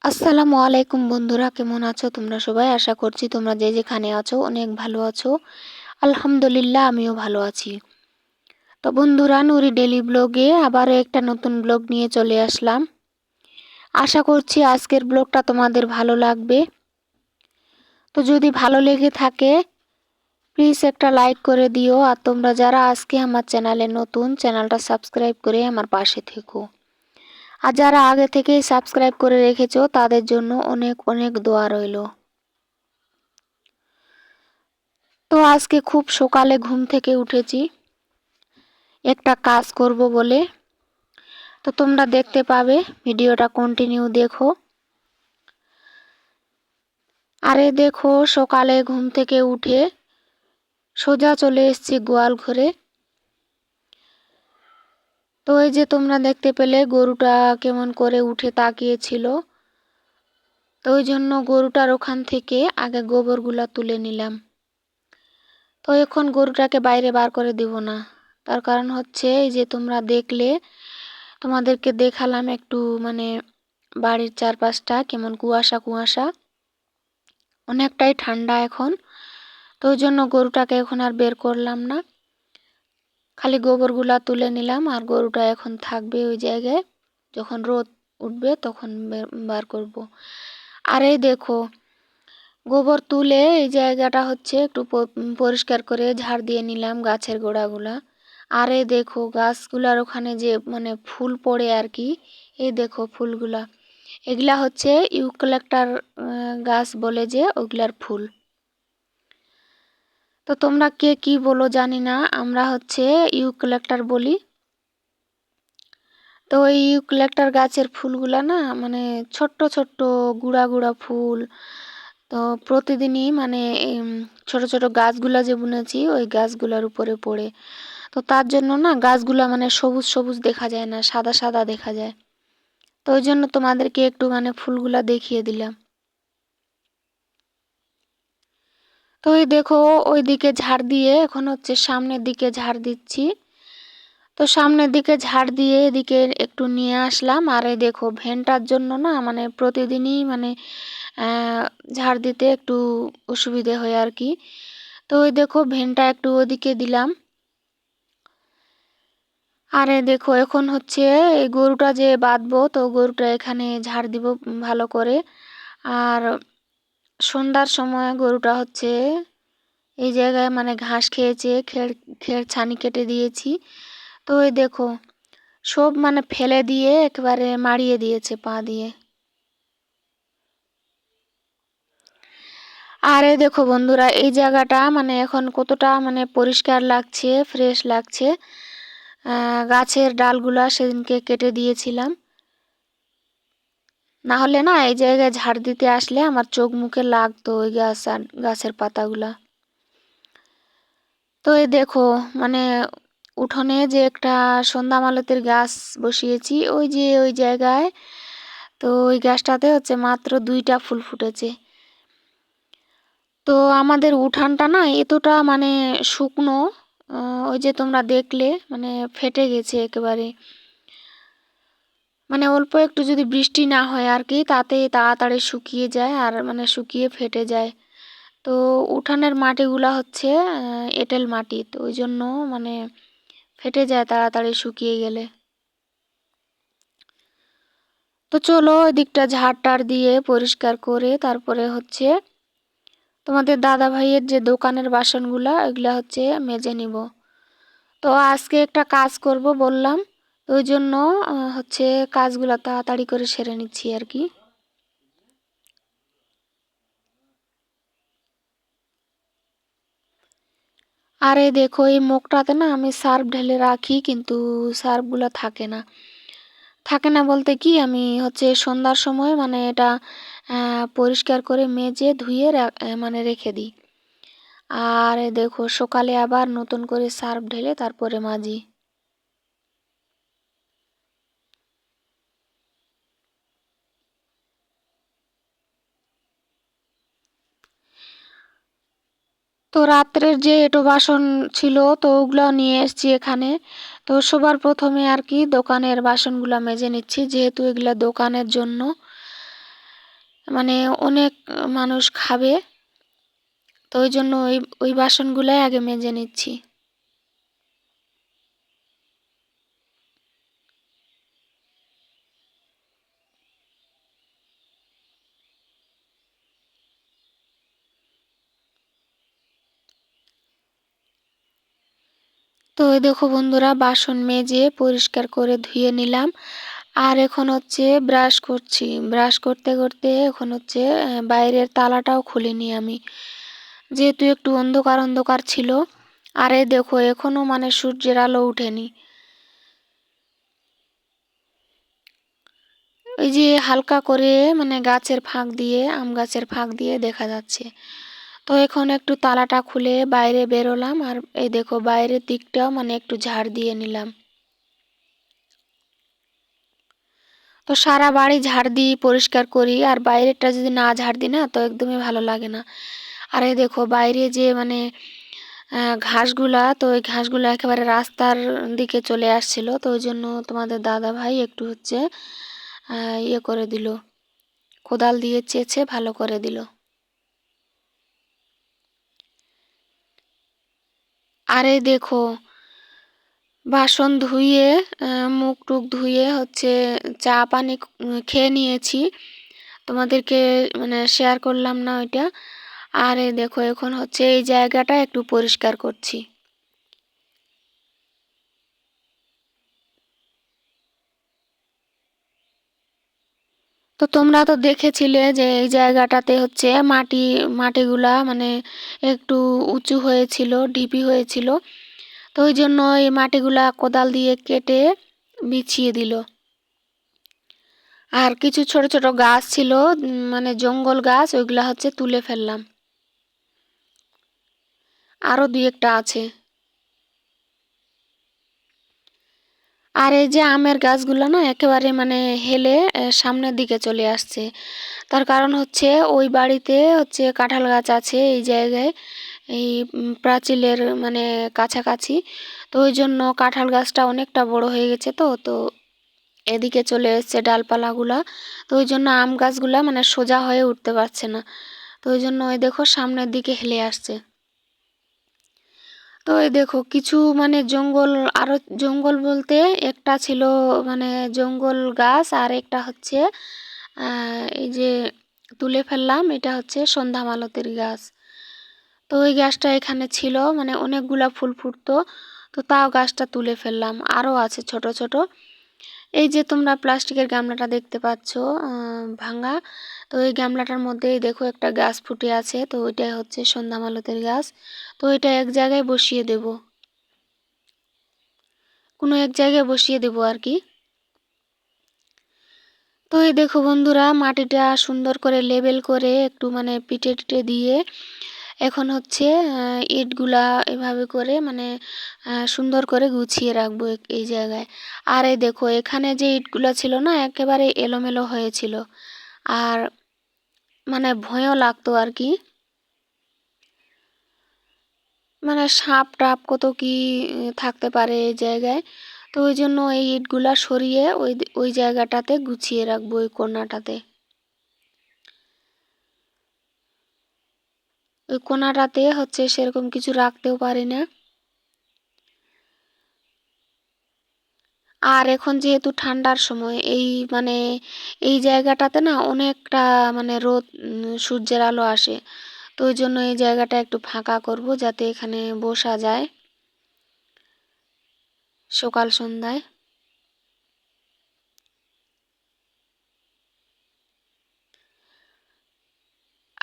আসসালামু আলাইকুম বন্ধুরা, কেমন আছো তোমরা সবাই? আশা করছি তোমরা যে যেখানে আছো অনেক ভালো আছো। আলহামদুলিল্লাহ, আমিও ভালো আছি। তো বন্ধুরা, নুরি ডেলি ব্লগে আবারও একটা নতুন ব্লগ নিয়ে চলে আসলাম। আশা করছি আজকের ব্লগটা তোমাদের ভালো লাগবে। তো যদি ভালো লেগে থাকে প্লিজ একটা লাইক করে দিও, আর তোমরা যারা আজকে আমার চ্যানেলে নতুন, চ্যানেলটা সাবস্ক্রাইব করে আমার পাশে থেকো। আর যারা আগে থেকেই সাবস্ক্রাইব করে রেখেছো তাদের জন্য অনেক অনেক দোয়া রইলো। তো আজকে খুব সকালে ঘুম থেকে উঠেছি একটা কাজ করব বলে। তো তোমরা দেখতে পাবে, ভিডিওটা কন্টিনিউ দেখো। আরে দেখো, সকালে ঘুম থেকে উঠে সোজা চলে এসেছি গোয়াল ঘরে। তো এই যে তোমরা দেখতে পেলে গরুটা কেমন করে উঠে তাকিয়েছিল। তো ওই জন্য গরুটার ওখান থেকে আগে গোবরগুলা তুলে নিলাম। তো এখন গরুটাকে বাইরে বার করে দিব না, তার কারণ হচ্ছে এই যে তোমরা দেখলে, তোমাদেরকে দেখালাম একটু মানে বাড়ির চারপাশটা কেমন কুয়াশা কুয়াশা, অনেকটাই ঠান্ডা এখন। তো ওই জন্য গরুটাকে এখন আর বের করলাম না, খালি গোবরগুলা তুলে নিলাম। আর গরুটা এখন থাকবে ওই জায়গায়, যখন রোদ উঠবে তখন বার করব। আর এই দেখো, গোবর তুলে এই জায়গাটা হচ্ছে একটু পরিষ্কার করে ঝাড় দিয়ে নিলাম, গাছের গোড়াগুলা। আর এই দেখো গাছগুলার ওখানে যে মানে ফুল পড়ে আর কি, এই দেখো ফুলগুলা, এগুলা হচ্ছে ইউক্যালিপটাস গাছ বলে যে, ওগুলার ফুল। তো তোমরা কে কি বলো জানি না, আমরা হচ্ছে ইউক্যালিপটাস বলি। তো ওই ইউক্যালিপটাস গাছের ফুলগুলা না মানে ছোট্ট ছোট্ট গুড়া গুড়া ফুল। তো প্রতিদিনই মানে ছোট ছোট গাছগুলা যে বুনেছি ওই গাছগুলার উপরে পড়ে। তো তার জন্য না গাছগুলা মানে সবুজ সবুজ দেখা যায় না, সাদা সাদা দেখা যায়। তো ওই জন্য তোমাদেরকে একটু মানে ফুলগুলা দেখিয়ে দিলাম। তো এই দেখো, ওই দিকে ঝাড় দিয়ে এখন হচ্ছে সামনের দিকে ঝাড় দিচ্ছি। তো সামনের দিকে ঝাড় দিয়ে এদিকে একটু নিয়ে আসলাম। আর এই দেখো ভেনটার জন্য না মানে প্রতিদিনই মানে ঝাড় দিতে একটু অসুবিধে হয় আর কি। তো ওই দেখো ভেনটা একটু ওদিকে দিলাম। আরে দেখো এখন হচ্ছে এই গরুটা যে বাঁধবো, তো গরুটা এখানে ঝাড় দিব ভালো করে। আর সন্ধ্যার সময় গরুটা হচ্ছে এই জায়গায় মানে ঘাস খেয়েছে, খের ছানি কেটে দিয়েছি। তো ওই দেখো সব মানে ফেলে দিয়ে একেবারে মাড়িয়ে দিয়েছে পা দিয়ে। আর এই দেখো বন্ধুরা, এই জায়গাটা মানে এখন কতটা মানে পরিষ্কার লাগছে, ফ্রেশ লাগছে। গাছের ডালগুলা সেদিনকে কেটে দিয়েছিলাম, না হলে না এই জায়গায় ঝাড় দিতে আসলে আমার চোখ মুখে লাগতো ওই গাছ আর গাছের পাতাগুলা। তো এই দেখো মানে উঠোনে যে একটা সন্ধ্যা মালতীর গাছ বসিয়েছি ওই যে ওই জায়গায়। তো ওই গাছটাতে হচ্ছে মাত্র 2টা ফুল ফুটেছে। তো আমাদের উঠানটা না এতটা মানে শুকনো, ওই যে তোমরা দেখলে মানে ফেটে গেছে একেবারে। মানে অল্প একটু যদি বৃষ্টি না হয় আর কি, তাতে তাড়াতাড়ি শুকিয়ে যায় আর মানে শুকিয়ে ফেটে যায়। তো উঠানের মাটিগুলা হচ্ছে এঁটেল মাটি, তো ওই জন্য মানে ফেটে যায় তাড়াতাড়ি শুকিয়ে গেলে। তো চলো ওই দিকটা ঝাড় টাড় দিয়ে পরিষ্কার করে তারপরে হচ্ছে তোমাদের দাদা ভাইয়ের যে দোকানের বাসনগুলা ওইগুলা হচ্ছে মেজে নিব। তো আজকে একটা কাজ করব বললাম, তো ওই জন্য হচ্ছে কাজগুলো তাড়াতাড়ি করে সেরে নিচ্ছি আর কি। আর এই দেখো এই মুখটাতে না আমি সার্ফ ঢেলে রাখি, কিন্তু সার্ফগুলো থাকে না। থাকে না বলতে কি, আমি হচ্ছে সন্ধ্যার সময় মানে এটা পরিষ্কার করে মেজে ধুয়ে মানে রেখে দিই। আর এই দেখো সকালে আবার নতুন করে সার্ফ ঢেলে তারপরে মাজি। তো রাত্রের যে এঁটো বাসন ছিল তো ওগুলো নিয়ে এসেছি এখানে। তো সবার প্রথমে আর কি দোকানের বাসনগুলো মেজে নিচ্ছি, যেহেতু এগুলা দোকানের জন্য। মানে অনেক মানুষ খাবে, তো ওই জন্য ওই বাসনগুলাই আগে মেজে নিচ্ছি। তো এই দেখো বন্ধুরা, বাসন মেজে পরিষ্কার করে ধুয়ে নিলাম। আর এখন হচ্ছে ব্রাশ করছি। ব্রাশ করতে করতে এখন হচ্ছে বাইরের তালাটাও খুলিনি আমি, যেহেতু একটু অন্ধকার অন্ধকার ছিল। আর এই দেখো এখনো মানে সূর্যের আলো উঠেনি, ওই যে হালকা করে মানে গাছের ফাঁক দিয়ে, আম গাছের ফাঁক দিয়ে দেখা যাচ্ছে। তো এখন একটু তালাটা খুলে বাইরে বেরোলাম, আর এই দেখো বাইরের দিকটাও মানে একটু ঝাড় দিয়ে নিলাম। তো সারা বাড়ি ঝাড় দিই, পরিষ্কার করি, আর বাইরেটা যদি না ঝাড় দিই না তো একদমই ভালো লাগে না। আর এই দেখো বাইরে যে মানে ঘাসগুলা, তো ওই ঘাসগুলা একেবারে রাস্তার দিকে চলে আসছিল, তো ওই জন্য তোমাদের দাদা ভাই একটু হচ্ছে ইয়ে করে দিল, কোদাল দিয়ে চেঁচে ভালো করে দিল। আর এই দেখো বাসন ধুয়ে মুখ টুক ধুয়ে হচ্ছে চা পানি খেয়ে নিয়েছি, তোমাদেরকে মানে শেয়ার করলাম না ওইটা। আর এই দেখো এখন হচ্ছে এই জায়গাটা একটু পরিষ্কার করছি। তো তোমরা তো দেখেছিলে যে এই জায়গাটাতে হচ্ছে মাটিগুলা মানে একটু উঁচু হয়েছিল, ঢিপি হয়েছিল, তো ওই জন্য এই মাটিগুলা কোদাল দিয়ে কেটে বিছিয়ে দিল। আর কিছু ছোট ছোট গাছ ছিল, মানে জঙ্গল গাছ, ওইগুলা হচ্ছে তুলে ফেললাম। আরো দুই একটা আছে। আর এই যে আমের গাছগুলো না একেবারে মানে হেলে সামনের দিকে চলে আসছে। তার কারণ হচ্ছে ওই বাড়িতে হচ্ছে কাঁঠাল গাছ আছে এই জায়গায়, এই প্রাচীরের মানে কাছাকাছি। তো ওই জন্য কাঁঠাল গাছটা অনেকটা বড় হয়ে গেছে, তো তো এদিকে চলে এসছে ডালপালাগুলা। তো ওই জন্য আম গাছগুলা মানে সোজা হয়ে উঠতে পারছে না, তো ওই জন্য ওই দেখো সামনের দিকে হেলে আসছে। তো এই দেখো কিছু মানে জঙ্গল, আরো জঙ্গল বলতে একটা ছিল মানে জঙ্গল গাছ, আর একটা হচ্ছে এই যে তুলে ফেললাম, এটা হচ্ছে সন্ধ্যা মালতীর গাছ। তো ওই গাছটা এখানে ছিল মানে অনেকগুলা ফুল ফুটতো, তো তাও গাছটা তুলে ফেললাম। আরও আছে ছোট ছোট। এই যে তোমরা প্লাস্টিকের গামলাটা দেখতে পাচ্ছ ভাঙা, তো এই গামলাটার মধ্যেই দেখো একটা গাছ ফুটে আছে, তো ওইটাই হচ্ছে সন্ধ্যা মালতীর গাছ। তো এটা এক জায়গায় বসিয়ে দেব, কোনো এক জায়গায় বসিয়ে দেব আর কি। তো এই দেখো বন্ধুরা, মাটিটা সুন্দর করে লেবেল করে একটু মানে পিটে টিটে দিয়ে এখন হচ্ছে ইটগুলা এভাবে করে মানে সুন্দর করে গুছিয়ে রাখবো এই জায়গায়। আর এই দেখো এখানে যে ইটগুলা ছিল না একেবারে এলোমেলো হয়েছিল, আর মানে ভয়ও লাগতো আর কি, মানে সাপ টাপ কত কি থাকতে পারে এই জায়গায়। তো ওই জন্য এই ইটগুলা সরিয়ে ওই জায়গাটাতে গুছিয়ে রাখবো, ওই কোণাটাতে। ওই কোণাটাতে হচ্ছে সেরকম কিছু রাখতেও পারি না। আর এখন যেহেতু ঠান্ডার সময়, এই মানে এই জায়গাটাতে না অনেকটা মানে রোদ, সূর্যের আলো আসে, তো ওই জন্য এই জায়গাটা একটু ফাঁকা করব যাতে এখানে বসা যায় সকাল সন্ধ্যায়।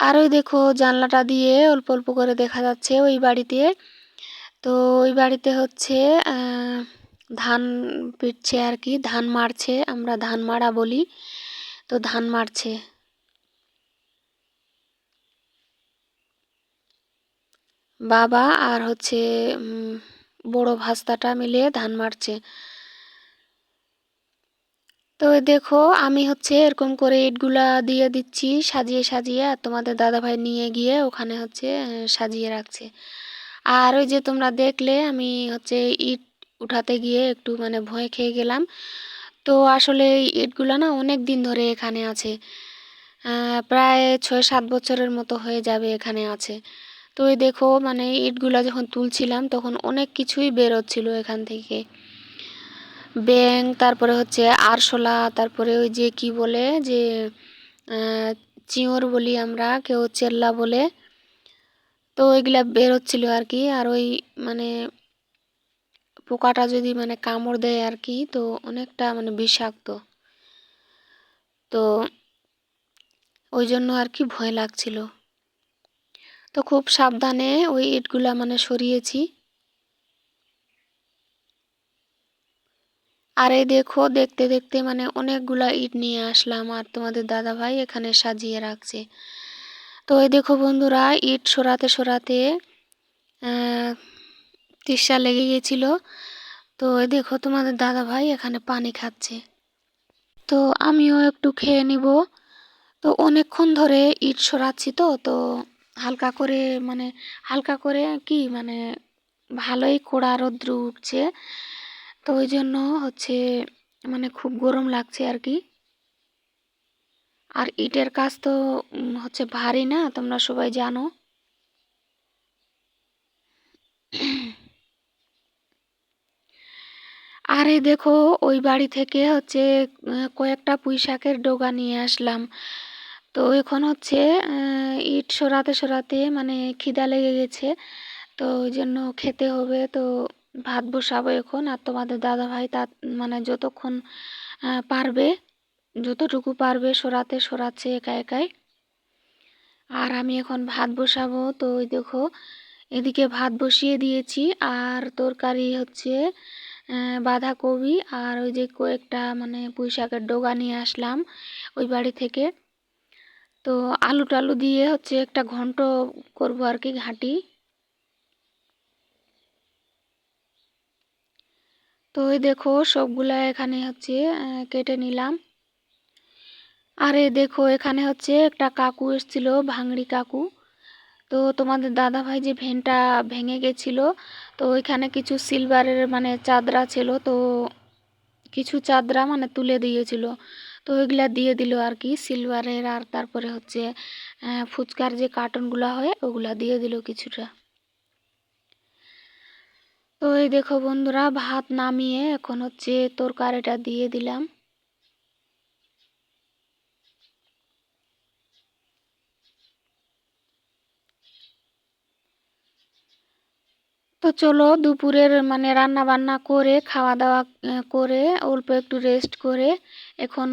আর ওই দেখো জানলাটা দিয়ে অল্প অল্প করে দেখা যাচ্ছে ওই বাড়িতে, তো ওই বাড়িতে হচ্ছে ধান পিটছে আর কি, ধান মারছে, আমরা ধান মারা বলি, তো ধান মারছে। বাবা আর হচ্ছে বড় ভাস্তাটা মিলে ধান মারছে। তো এই দেখো আমি হচ্ছে এরকম করে ইটগুলা দিয়ে দিচ্ছি সাজিয়ে সাজিয়ে, আর তোমাদের দাদাভাই নিয়ে গিয়ে ওখানে হচ্ছে সাজিয়ে রাখছে। আর ওই যে তোমরা দেখলে আমি হচ্ছে ইট উঠাতে গিয়ে একটু মানে ভয় খেয়ে গেলাম। তো আসলে এই ইটগুলা না অনেক দিন ধরে এখানে আছে, প্রায় ৬-৭ বছরের মতো হয়ে যাবে এখানে আছে। তো এই দেখো মানে ইটগুলা যখন তুলছিলাম তখন অনেক কিছুই বেরোচ্ছিল এখান থেকে, ব্যাঙ, তারপরে হচ্ছে আরশোলা, তারপরে ওই যে কি বলে যে চিঁড় বলি আমরা, কেউ চেল্লা বলে, তো ওইগুলা বেরোচ্ছিল আর কি। আর ওই মানে পোকাটা যদি মানে কামড় দেয় আর কি, তো অনেকটা মানে বিষাক্ত, তো ওই জন্য আর কি ভয় লাগছিল। তো খুব সাবধানে ওই ইটগুলা মানে সরিয়েছি। আর এই দেখো দেখতে দেখতে মানে অনেকগুলা ইট নিয়ে আসলাম, আর তোমাদের দাদা ভাই এখানে সাজিয়ে রাখছে। তো এই দেখো বন্ধুরা, ইট সরাতে সরাতে তৃষ্ণা লেগে গেছিল। তো এই দেখো তোমাদের দাদা ভাই এখানে পানি খাচ্ছে, তো আমিও একটু খেয়ে নিব। তো অনেকক্ষণ ধরে ইট সরাচ্ছি, তো তো হালকা করে মানে হালকা করে কি মানে ভালোই কড়া রৌদ্র উঠছে, তো ওই জন্য হচ্ছে মানে খুব গরম লাগছে আর কি। আর ইটের কাজ তো হচ্ছে ভারী না, তোমরা সবাই জানো। আর এই দেখো ওই বাড়ি থেকে হচ্ছে কয়েকটা পুঁই শাকের ডগা নিয়ে আসলাম। তো এখন হচ্ছে ইট সরাতে সরাতে মানে খিদা লেগে গেছে, তো ওই জন্য খেতে হবে। তো ভাত বসাবো এখন, আর তোমাদের দাদা ভাই তা মানে যতক্ষণ পারবে, যতটুকু পারবে সরাতে সরাচ্ছে একা একাই। আর আমি এখন ভাত বসাবো। তো ওই দেখো এদিকে ভাত বসিয়ে দিয়েছি, আর তরকারি হচ্ছে বাঁধাকপি, আর ওই যে কয়েকটা মানে পুঁই শাকের ডগা নিয়ে আসলাম ওই বাড়ি থেকে। তো আলু টালু দিয়ে হচ্ছে একটা ঘন্ট করবো আর কি, ঘাঁটি। তো ওই দেখো সবগুলা এখানে হচ্ছে কেটে নিলাম। আর এই দেখো এখানে হচ্ছে একটা কাকু এসেছিল, ভাঙড়ি কাকু। তো তোমাদের দাদা ভাই যে ভেনটা ভেঙে গেছিল, তো ওইখানে কিছু সিলভারের মানে চাদরা ছিল, তো কিছু চাদরা মানে তুলে দিয়েছিল, তো ওইগুলা দিয়ে দিল আর কি সিলভারের। আর তারপরে হচ্ছে ফুচকার যে কার্টনগুলো হয় ওগুলা দিয়ে দিল কিছুটা। তো এই দেখো বন্ধুরা, ভাত নামিয়ে এখন হচ্ছে তরকারিটা দিয়ে দিলাম। তো চলো দুপুরের মানে রান্না বান্না করে খাওয়া দাওয়া করে অল্প একটু রেস্ট করে এখন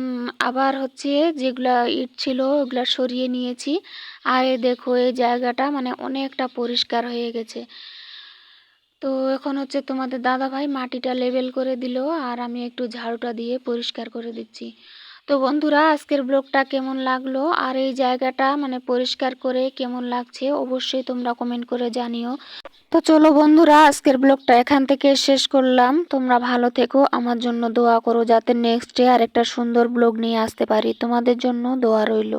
আবার হচ্ছে যেগুলা ইট ছিল ওগুলা সরিয়ে নিয়েছি। আর এই দেখো এই জায়গাটা মানে অনেকটা পরিষ্কার হয়ে গেছে। তো এখন হচ্ছে তোমাদের দাদা ভাই মাটিটা লেবেল করে দিল, আর আমি একটু ঝাড়ুটা দিয়ে পরিষ্কার করে দিচ্ছি। তো বন্ধুরা, আজকের ব্লগটা কেমন লাগলো আর এই জায়গাটা মানে পরিষ্কার করে কেমন লাগছে অবশ্যই তোমরা কমেন্ট করে জানিও। তো চলো বন্ধুরা, আজকের ব্লগটা এখান থেকে শেষ করলাম। তোমরা ভালো থেকো, আমার জন্য দোয়া করো যাতে নেক্সট ডে আর একটা সুন্দর ব্লগ নিয়ে আসতে পারি। তোমাদের জন্য দোয়া রইল।